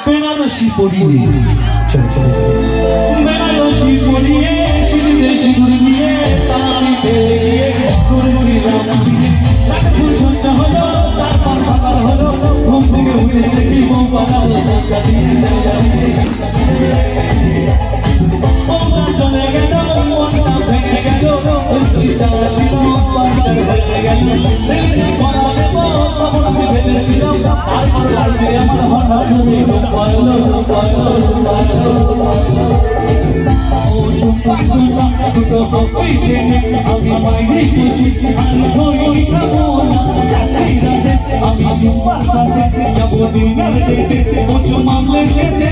বেনারসি পরিয়ে বেনারসি পরিয়ে সিঁড়িতে সিঁদুর দিয়ে তারিতে গিয়ে করেছিলাম ফুল সঞ্চা হলো তারপর সকাল হলো ঘুম থেকে উঠে দেখি বউ পাকাল চাকা দিয়ে চলে গেল মনটা ভেঙে গেল তুই যাওয়া ছিল পাঁচটার ভেঙে গেল করা দেব তখন আমি ভেবেছিলাম তারপর লাগবে আমার হঠাৎ তুমি আমি মাইনে করছি আমি ধরি খাবো না চাকরি রাখে আমি বাসাতে যাবো দিনার দেখে কিছু মামলে খেতে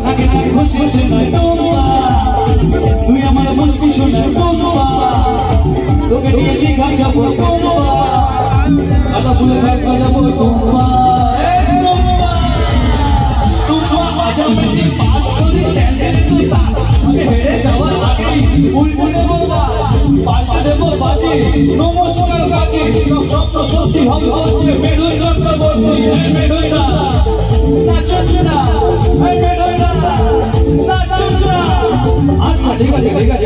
আগে না খুশি শোনাই তুই আমার মুচকি শোনাই তোকে নিয়ে দীঘা যাবো দাদা ফুলে ফেরত যাবো পাস করি হেরে যাওয়ার আগে উল্টে বলবা পাশে দেবো বাজি নমস্কার কাজে সব স্বপ্ন সত্যি হবে হচ্ছে বেরোই করতে বসছি বেরোই না নাচছ না বেরোই না নাচছ না আচ্ছা ঠিক আছে